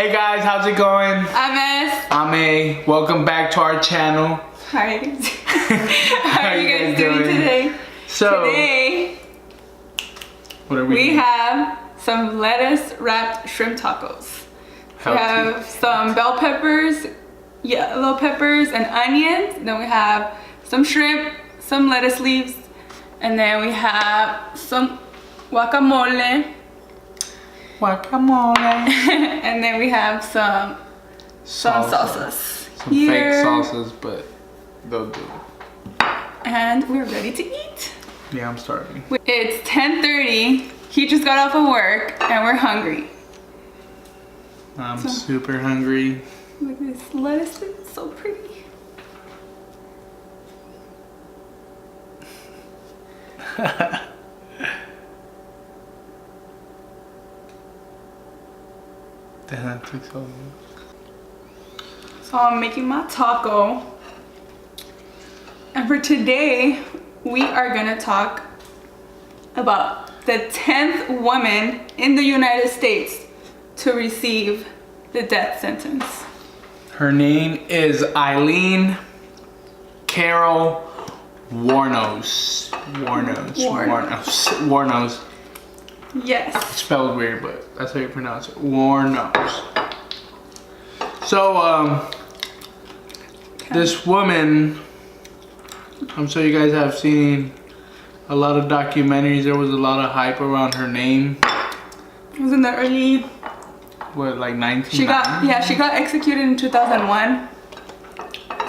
Hey guys, how's it going? I'm S. I'm A. Welcome back to our channel. Hi. How are you guys doing today? Today, what are we we doing? have some lettuce wrapped shrimp tacos. We have some bell peppers, yellow peppers, and onions. Then we have some shrimp, some lettuce leaves, and then we have some guacamole. And then we have some salsas. Some fake salsas, but they'll do. And we're ready to eat. Yeah, I'm starving. It's 10:30. He just got off of work and we're hungry. I'm super hungry. Look at this lettuce, it's so pretty. Damn, that took so long. So I'm making my taco. And for today, we are gonna talk about the 10th woman in the United States to receive the death sentence. Her name is Aileen Wuornos. Wuornos. Yes. It's spelled weird, but that's how you pronounce it. Wuornos. So, this woman, I'm sure you guys have seen a lot of documentaries. There was a lot of hype around her name. It was in the early... What, like 1990? She got executed in 2001.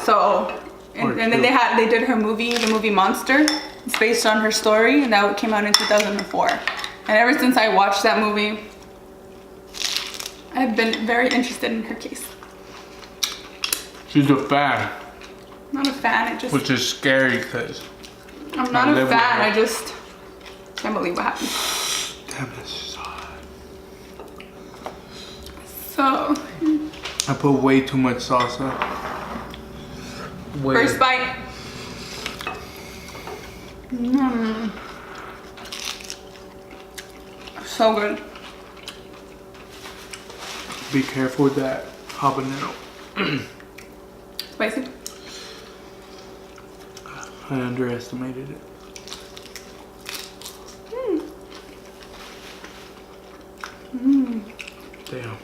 So, and then they did her movie, the movie Monster. It's based on her story, and that came out in 2004. And ever since I watched that movie, I've been very interested in her case. She's a fan. I'm not a fan, Which is scary because I'm not a fan, I just can't believe what happened. Damn, this is hot. So, I put way too much salsa. First bite. So good. Be careful with that habanero. Spicy. I underestimated it. Damn.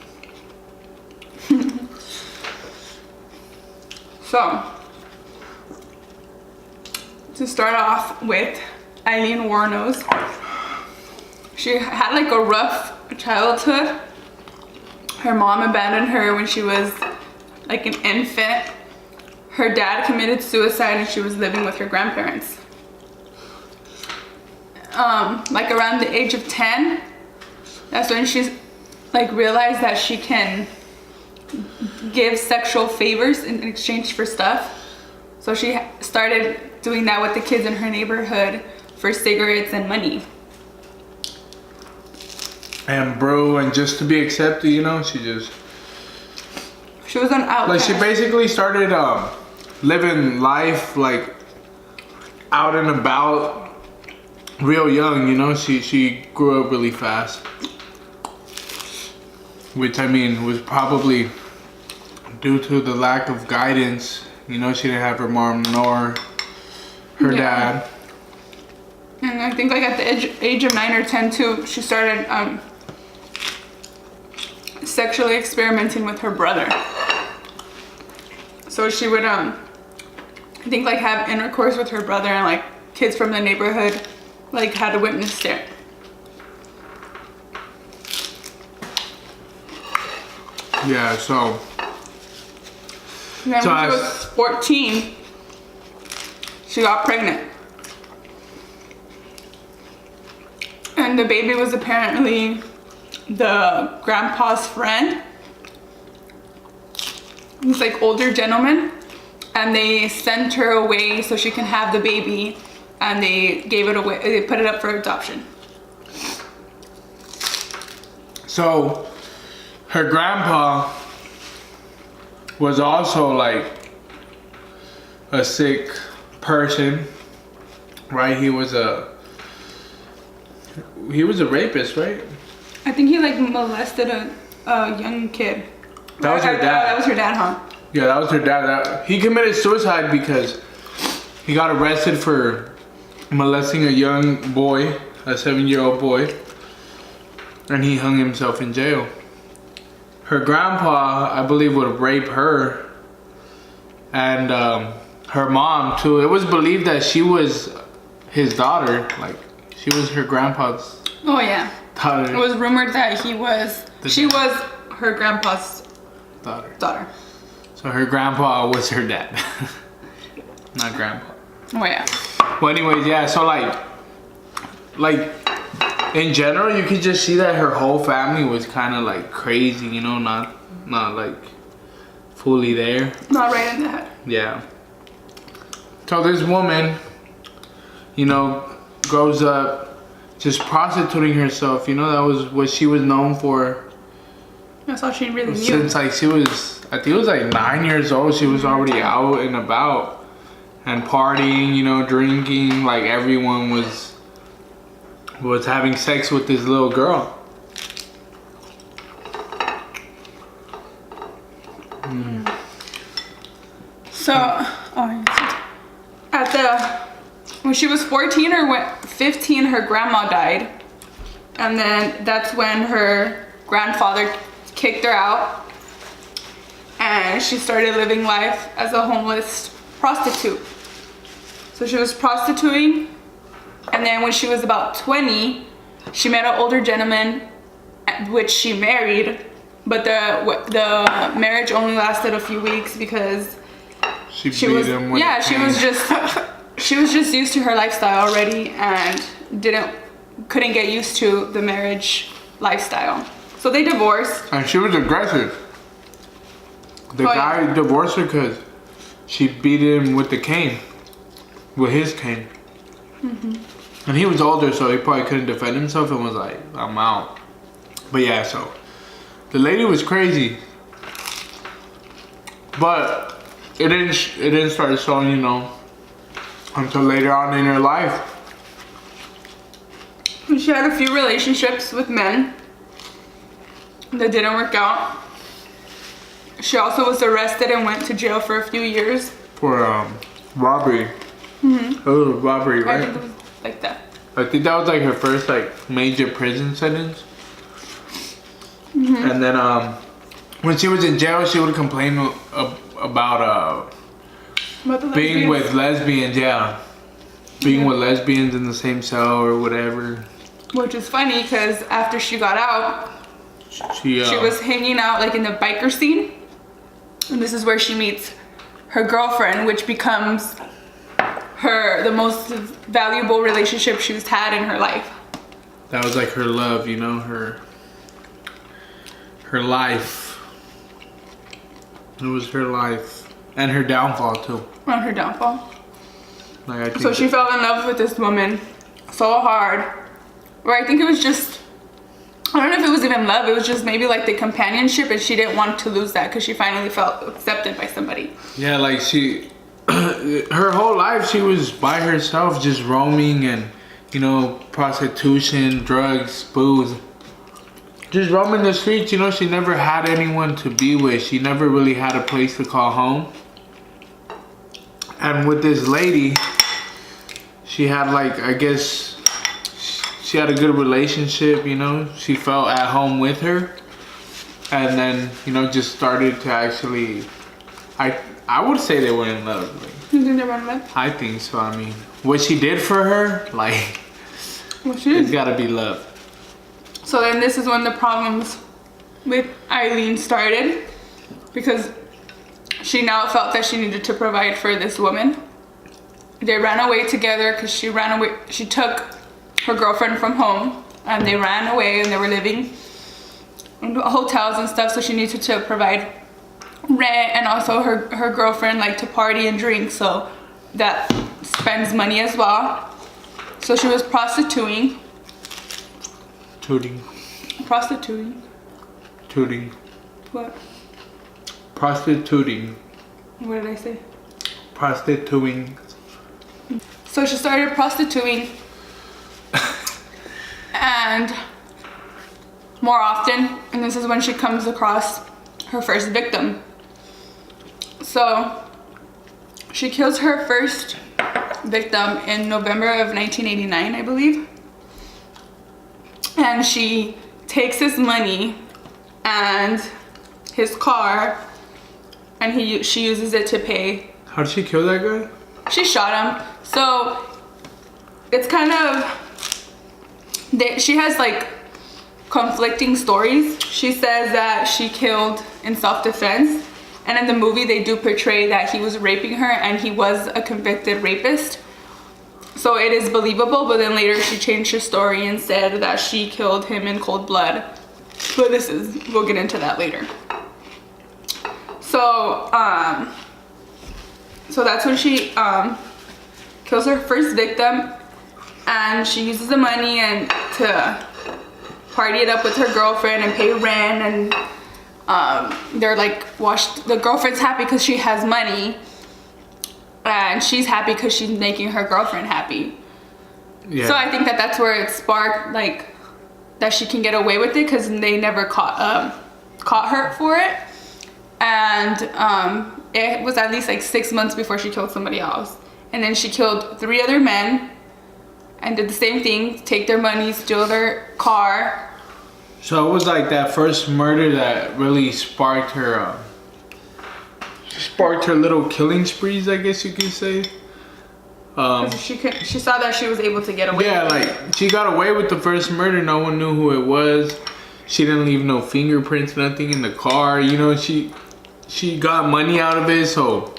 So, to start off with Aileen Wuornos, she had like a rough childhood. Her mom abandoned her when she was like an infant. Her dad committed suicide and she was living with her grandparents. Like around the age of 10, that's when she's like realized that she can give sexual favors in exchange for stuff. So she started doing that with the kids in her neighborhood for cigarettes and money. And bro, and just to be accepted, you know, she was an outcast. Like she basically started living life like out and about real young, you know. She grew up really fast, which I mean was probably due to the lack of guidance. You know, she didn't have her mom nor her dad. And I think like at the age of 9 or 10 too, she started sexually experimenting with her brother. So she would I think like have intercourse with her brother, and like kids from the neighborhood like had to witness it. Yeah, so And then when she was 14, she got pregnant. And the baby was apparently the grandpa's friend. He's like older gentleman. And they sent her away so she can have the baby. And they gave it away, they put it up for adoption. So her grandpa was also like a sick person, right? He was a rapist, right? I think he like molested a young kid. That was her dad. That was her dad, huh? Yeah, that was her dad. He committed suicide because he got arrested for molesting a young boy, a 7-year-old boy, and he hung himself in jail. Her grandpa, I believe, would rape her, and her mom too. It was believed that she was his daughter, like she was her grandpa's. Oh yeah. Daughter. It was rumored that she was her grandpa's daughter. So her grandpa was her dad, not grandpa. Oh yeah. Well, anyways, yeah. So like in general, you could just see that her whole family was kind of like crazy, you know, not like fully there. Not right in the head. Yeah. So this woman, you know, grows up just prostituting herself. You know, that was what she was known for. That's all she really knew. Since like she was, I think it was like 9 years old, she was already out and about and partying, you know, drinking. Like everyone was having sex with this little girl. So, when she was 14 or 15, her grandma died. And then that's when her grandfather kicked her out. And she started living life as a homeless prostitute. So she was prostituting. And then when she was about 20, she met an older gentleman, which she married. But the marriage only lasted a few weeks because she was just used to her lifestyle already and couldn't get used to the marriage lifestyle. So they divorced. And she was aggressive. The guy divorced her because she beat him with his cane. Mm-hmm. And he was older, so he probably couldn't defend himself and was like, I'm out. But yeah, so the lady was crazy. But it didn't start showing, you know, until later on in her life. She had a few relationships with men that didn't work out. She also was arrested and went to jail for a few years. For robbery. Mm-hmm. Oh, robbery, right? I think it was like that. I think that was like her first like major prison sentence. Mm-hmm. And then when she was in jail, she would complain about being with lesbians, yeah. Being with lesbians in the same cell or whatever. Which is funny because after she got out, she was hanging out like in the biker scene. And this is where she meets her girlfriend, which becomes the most valuable relationship she's had in her life. That was like her love, you know, her life. It was her life. And her downfall too. And her downfall. Like, I think so she fell in love with this woman so hard. Where I think it was just, I don't know if it was even love, it was just maybe like the companionship, and she didn't want to lose that because she finally felt accepted by somebody. Yeah, like her whole life she was by herself, just roaming and, you know, prostitution, drugs, booze. Just roaming the streets, you know, she never had anyone to be with. She never really had a place to call home. And with this lady, she had like, I guess, she had a good relationship, you know. She felt at home with her. And then, you know, just started to actually, I would say they were in love. Like, You think they were in love? I think so. I mean, what she did for her, like, it's gotta be love. So then this is when the problems with Aileen started, because she now felt that she needed to provide for this woman. They ran away together because she took her girlfriend from home, and they ran away and they were living in hotels and stuff, so she needed to provide rent, and also her girlfriend liked to party and drink, so that spends money as well. So she was prostituting. Prostituting. What? Prostituting. What did I say? Prostituting. So she started prostituting. And more often, and this is when she comes across her first victim. So she kills her first victim in November of 1989, I believe. And she takes his money and his car, and she uses it to pay. How did she kill that guy? She shot him. So it's kind of, she has like conflicting stories. She says that she killed in self-defense, and in the movie they do portray that he was raping her and he was a convicted rapist. So it is believable, but then later she changed her story and said that she killed him in cold blood. But we'll get into that later. So, so that's when she kills her first victim, and she uses the money and to party it up with her girlfriend and pay rent, and they're like, the girlfriend's happy because she has money, and she's happy because she's making her girlfriend happy. Yeah. So I think that that's where it sparked, like, that she can get away with it because they never caught her for it. And it was at least like 6 months before she killed somebody else. And then she killed 3 other men and did the same thing, take their money, steal their car. So it was like that first murder that really sparked her little killing sprees, I guess you could say. She saw that she was able to get away. Yeah, like she got away with the first murder. No one knew who it was. She didn't leave no fingerprints, nothing in the car. You know, she got money out of it, so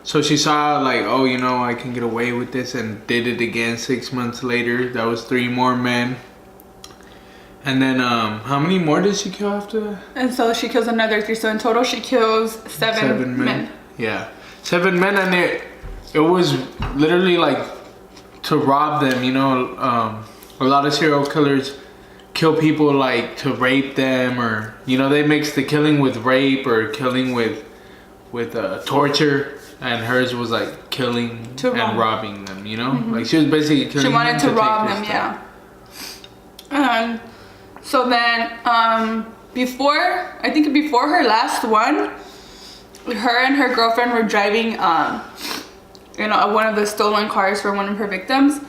she saw like, oh, you know, I can get away with this, and did it again 6 months later. That was 3 more men. And then how many more did she kill after that? And so she kills another 3. So in total she kills 7 men. Yeah, 7 men, and it was literally like to rob them, you know. A lot of serial killers kill people like to rape them, or, you know, they mix the killing with rape or killing with torture, and hers was like killing and robbing them, you know. Like she was basically killing them. She wanted to rob them, yeah. So then before her last one, her and her girlfriend were driving you know, one of the stolen cars for one of her victims,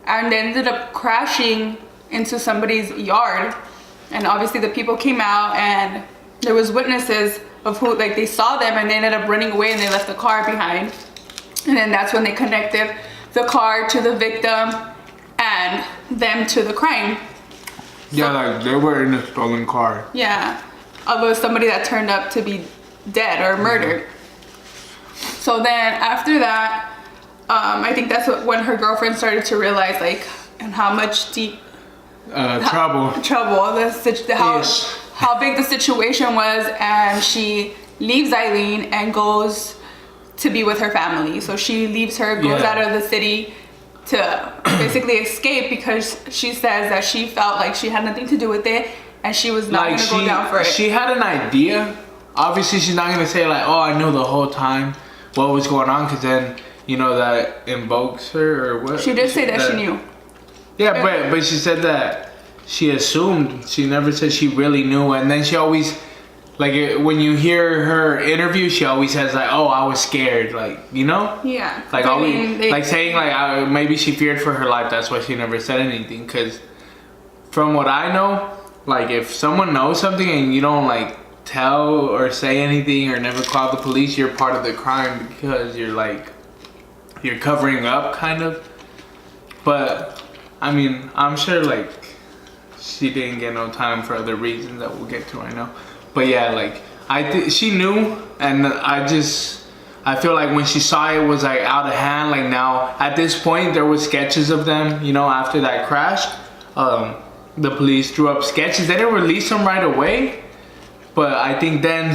and they ended up crashing into somebody's yard. And obviously the people came out, and there was witnesses of who, like, they saw them, and they ended up running away, and they left the car behind. And then that's when they connected the car to the victim and them to the crime. Yeah, like they were in a stolen car. Yeah, although somebody that turned up to be dead or murdered. So then after that, I think that's when her girlfriend started to realize, like, and how much deep trouble, how big the situation was, and she leaves Aileen and goes to be with her family. So she leaves her, goes out of the city to basically escape, because she says that she felt like she had nothing to do with it, and she was not gonna go down for it. She had an idea. Obviously, she's not gonna say like, oh, I know the whole time what was going on, because then, you know, that invokes her, or what? She did say that she knew. Yeah, but she said that she assumed. She never said she really knew. And then she always, like, when you hear her interview, she always says like, oh, I was scared, like, you know? Yeah. Like, like saying like, maybe she feared for her life. That's why she never said anything. Because from what I know, like, if someone knows something and you don't like tell or say anything or never call the police, you're part of the crime, because you're covering up, kind of. But I mean, I'm sure like she didn't get no time for other reasons that we'll get to right now. But yeah, like she knew, and I feel like when she saw it was like out of hand. Like, now at this point there was sketches of them, you know, after that crash. The police drew up sketches. They didn't release them right away, but I think then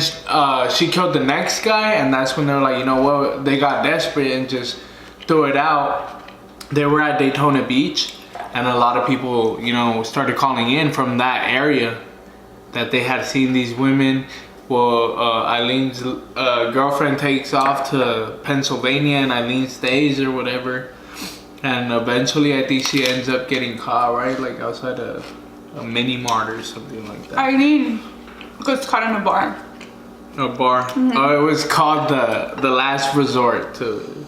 she killed the next guy, and that's when they're like, you know what, they got desperate and just threw it out. They were at Daytona Beach, and a lot of people, you know, started calling in from that area that they had seen these women. Well, Eileen's girlfriend takes off to Pennsylvania, and Aileen stays or whatever. And eventually, I think she ends up getting caught, right? Like outside a mini mart or something like that. Aileen gets caught in a bar. A bar. Oh, it was called the Last Resort, too.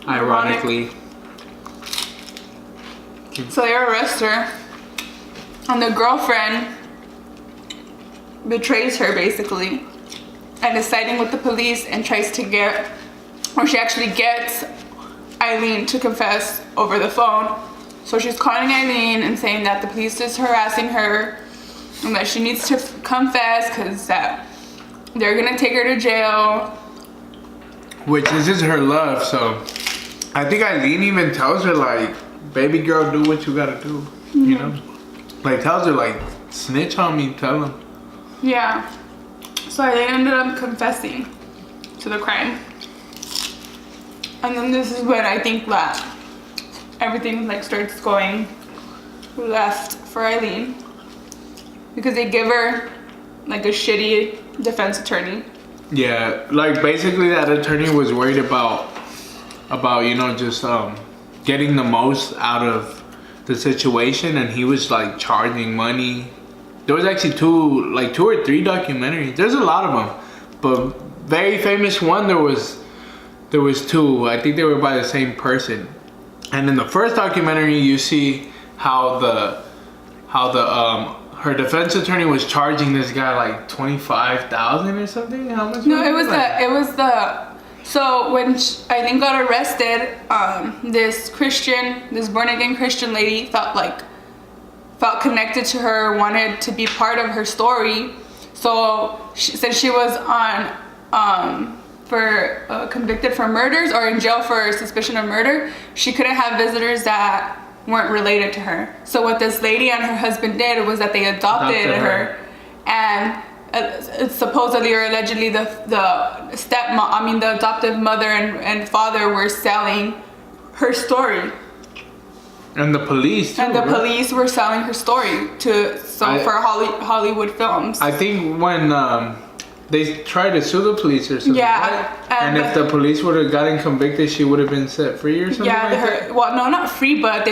Ironically. So they arrest her, and the girlfriend betrays her basically, and is siding with the police and tries to get, or she actually gets Aileen to confess over the phone. So she's calling Aileen and saying that the police is harassing her and that she needs to confess because that they're gonna take her to jail. Which this is her love, so I think Aileen even tells her like, baby girl, do what you gotta do, you know? Like tells her like, snitch on me, tell him. Yeah. So Aileen ended up confessing to the crime. And then this is when I think that everything like starts going left for Aileen, because they give her like a shitty defense attorney. Yeah, like basically that attorney was worried about you know, just getting the most out of the situation, and he was like charging money. There was actually two or three documentaries. There's a lot of them, but very famous one. There was two. I think they were by the same person. And in the first documentary, you see how her defense attorney was charging this guy like $25,000 or something. How much? No, it was the. So when Aileen got arrested, this born again Christian lady felt connected to her, wanted to be part of her story. So since she was convicted for murders or in jail for suspicion of murder, she couldn't have visitors that weren't related to her. So what this lady and her husband did was that they adopted her, and supposedly or allegedly the adoptive mother and father were selling her story. And the police too. And the police were selling her story for Hollywood films. I think when they tried to sue the police or something. Yeah. Right? And if the police would have gotten convicted, she would have been set free or something. Yeah, well, no, not free, but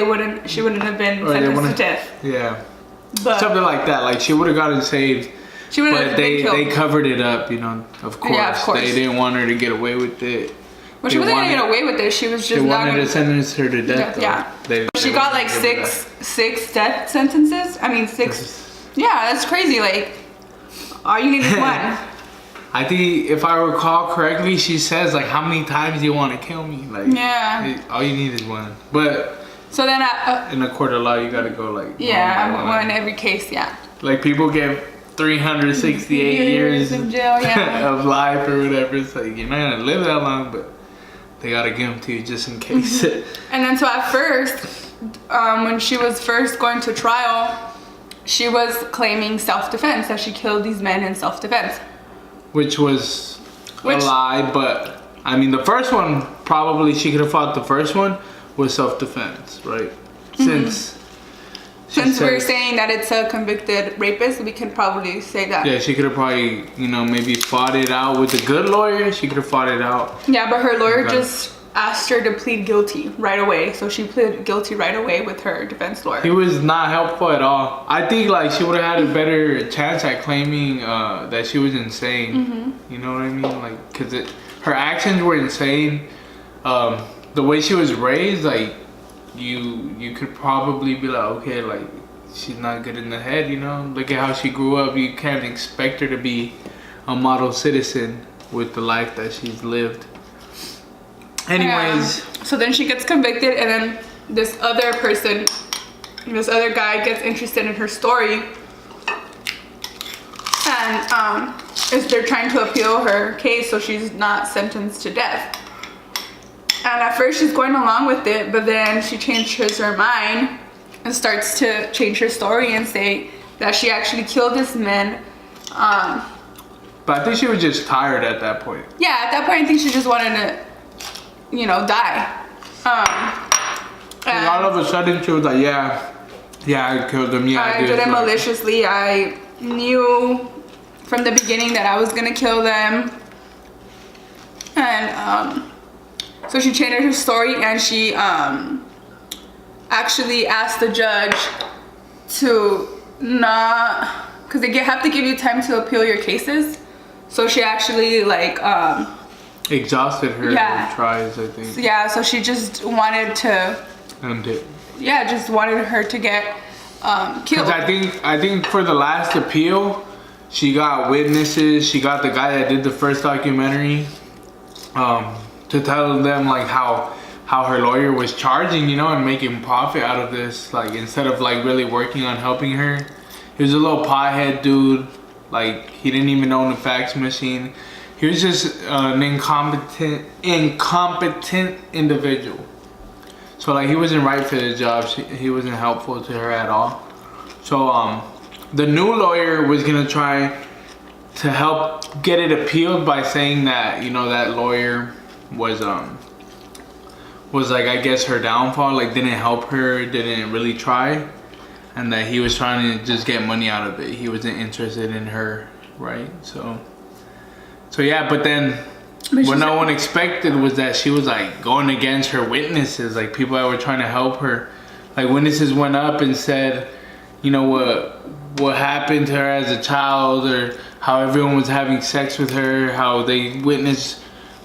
she wouldn't have been sentenced to death. Yeah. But something like that. Like she would have gotten saved. She would have been killed. They covered it up, you know. Of course. Yeah, of course. They didn't want her to get away with it. Well, she wasn't gonna get away with it. She was just not wanted to sentence her to death. Yeah. She got like six death sentences. I mean, six. Yeah, that's crazy. Like, all you need is one. I think if I recall correctly, she says like, "How many times do you want to kill me?" Like, yeah. All you need is one. But so then, in a court of law, you gotta go like one every case. Yeah. Like people get 368 years in jail, yeah. of life or whatever. It's like you're not gonna live that long, but they gotta give them to you just in case. And then so at first, when she was first going to trial, she was claiming self-defense, that she killed these men in self-defense. Which was a lie, but I mean the first one, probably she could have fought the first one with self-defense, right? Since we're saying that it's a convicted rapist, we can probably say that. Yeah, she could have probably, you know, maybe fought it out with a good lawyer. She could have fought it out. Yeah, but her lawyer just asked her to plead guilty right away. So she pleaded guilty right away with her defense lawyer. He was not helpful at all. I think like she would have had a better chance at claiming that she was insane. You know what I mean? Like, cause her actions were insane. The way she was raised, like you could probably be like, okay, like she's not good in the head. You know, look at how she grew up. You can't expect her to be a model citizen with the life that she's lived. Anyways, so then she gets convicted, and then this other guy gets interested in her story, and they're trying to appeal her case so she's not sentenced to death. And at first she's going along with it, but then she changes her mind and starts to change her story and say that she actually killed this man. But I think she was just tired at that point. Yeah, at that point I think she just wanted to, you know, die. And all of a sudden she was like, yeah, I killed him. Yeah, I did it maliciously. I knew from the beginning that I was gonna kill them. And so she changed her story, and she actually asked the judge to not, because they have to give you time to appeal your cases. So she actually like exhausted her tries, I think. Yeah, so she just wanted to end it. Yeah, just wanted her to get killed. I think for the last appeal, she got witnesses. She got the guy that did the first documentary to tell them like how her lawyer was charging, you know, and making profit out of this, like instead of like really working on helping her. He was a little pothead dude. Like he didn't even own a fax machine. He was just an incompetent individual. So like he wasn't right for the job. He wasn't helpful to her at all. So the new lawyer was gonna try to help get it appealed by saying that, you know, that lawyer was like, I guess, her downfall, like didn't help her, didn't really try, and that he was trying to just get money out of it. He wasn't interested in her, right? So yeah, but then what no one expected was that she was like going against her witnesses, like people that were trying to help her. Like witnesses went up and said, you know, what happened to her as a child, or how everyone was having sex with her, how they witnessed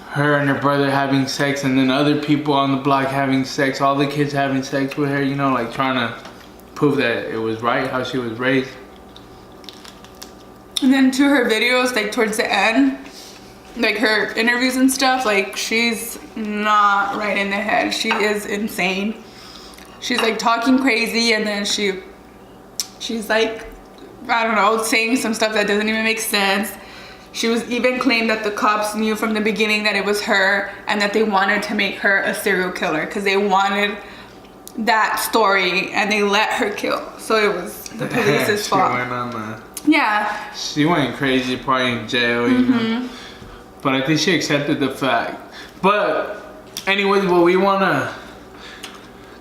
her and her brother having sex, and then other people on the block having sex, all the kids having sex with her, you know, like trying to prove that it was right how she was raised. And then to her videos, like towards the end, like her interviews and stuff, like she's not right in the head. She is insane. She's like talking crazy, and then she's like, I don't know, saying some stuff that doesn't even make sense. She was even claimed that the cops knew from the beginning that it was her, and that they wanted to make her a serial killer because they wanted that story, and they let her kill. So it was the police's fault. She went on the... Yeah. She went crazy, probably in jail, you know. But I think she accepted the fact. But anyways, what we want to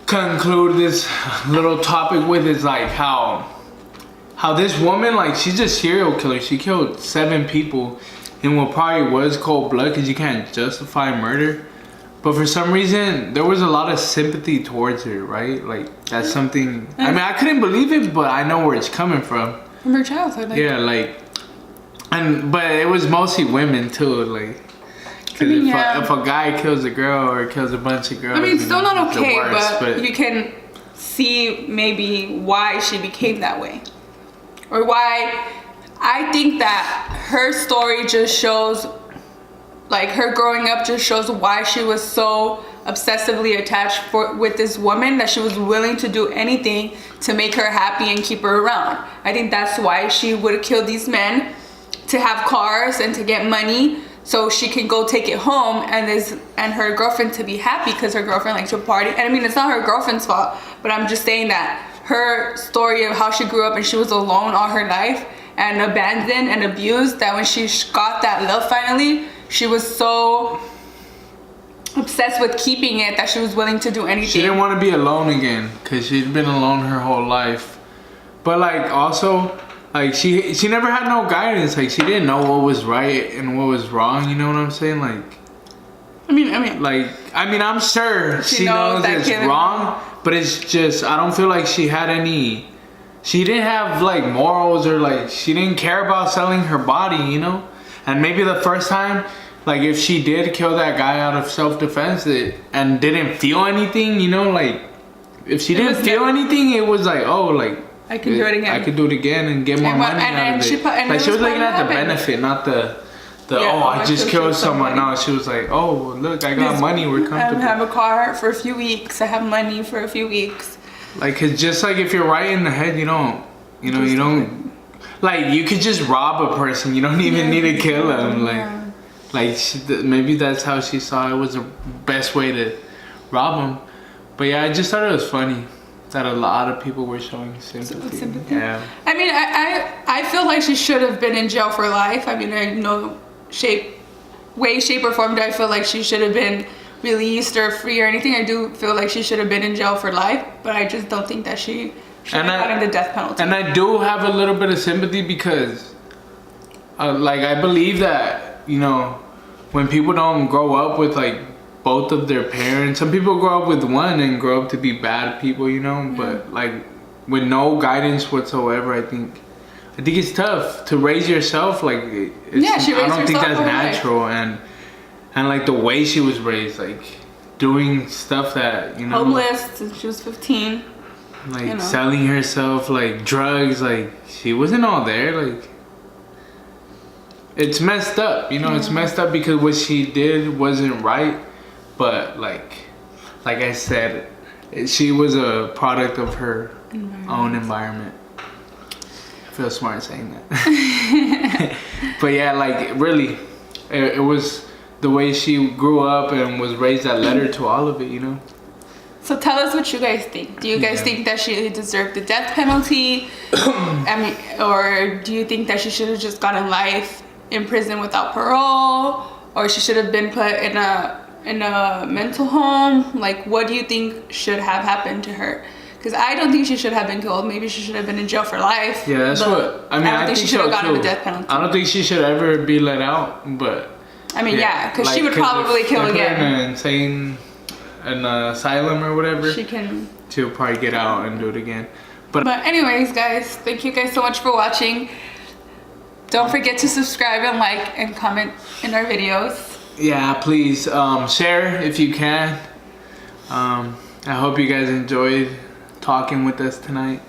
conclude this little topic with is like how this woman, like, she's a serial killer. She killed 7 people in what probably was cold blood, because you can't justify murder. But for some reason, there was a lot of sympathy towards her, right? Like, that's something... I mean, I couldn't believe it, but I know where it's coming from. From her childhood. Like, yeah, like... But it was mostly women, too, like... Because if a guy kills a girl or kills a bunch of girls... I mean, it's still not okay, worst, but you can see maybe why she became that way. Or why I think that her story just shows, like her growing up just shows why she was so obsessively attached with this woman, that she was willing to do anything to make her happy and keep her around. I think that's why she would kill these men, to have cars and to get money so she can go take it home and her girlfriend to be happy, because her girlfriend likes to party. And I mean, it's not her girlfriend's fault, but I'm just saying that her story of how she grew up and she was alone all her life and abandoned and abused, that when she got that love finally, she was so obsessed with keeping it that she was willing to do anything. She didn't want to be alone again, because she'd been alone her whole life. But like also, like she never had no guidance. Like she didn't know what was right and what was wrong, you know what I'm saying? Like I mean I'm sure she knows it's wrong, but it's just, I don't feel like she had any, she didn't have like morals, or like she didn't care about selling her body, you know? And maybe the first time, like if she did kill that guy out of self-defense and didn't feel anything, you know, like if she didn't feel anything, it was like, oh, like I can do it again. I could do it again and get more money out of it. Like she was looking at the benefit, not the I just killed someone. No, she was like, oh, look, I got money, we're comfortable. I have a car for a few weeks. I have money for a few weeks. Like, cause just like if you're right in the head, you don't, like you could just rob a person. You don't even need to kill them. Maybe that's how she saw it was the best way to rob them. But yeah, I just thought it was funny that a lot of people were showing sympathy. Yeah. I mean, I feel like she should have been in jail for life. I mean, I know shape or form do I feel like she should have been released or free or anything. I do feel like she should have been in jail for life, but I just don't think that she should have gotten the death penalty. And I do have a little bit of sympathy because like I believe that, you know, when people don't grow up with like both of their parents, some people grow up with one and grow up to be bad people, you know, but like with no guidance whatsoever, I think I think it's tough to raise yourself. Like, yeah, she raised I don't think herself that's all natural, and like the way she was raised, like doing stuff that, you know, homeless since she was 15. Like, you know, selling herself, like drugs, like she wasn't all there. Like, it's messed up, you know. It's messed up because what she did wasn't right, but like I said, she was a product of her own environment. I feel smart saying that. But yeah, like really, it was the way she grew up and was raised that led her to all of it, you know. So tell us what you guys think. Do you guys think that she deserved the death penalty? I mean, or do you think that she should have just gotten life in prison without parole, or she should have been put in a mental home? Like, what do you think should have happened to her? Because I don't think she should have been killed. Maybe she should have been in jail for life. Yeah, that's what I mean. I don't think she should have gotten the death penalty. I don't think she should ever be let out. But I mean, yeah, because like, she would probably kill again. In an insane asylum or whatever, she'll probably get out and do it again. But anyways, guys, thank you guys so much for watching. Don't forget to subscribe and like and comment in our videos. Yeah, please share if you can. I hope you guys enjoyed talking with us tonight.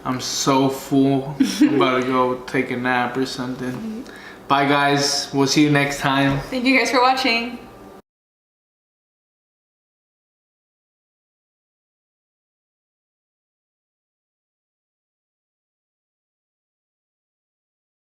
I'm so full. I'm about to go take a nap or something. Bye guys, we'll see you next time. Thank you guys for watching.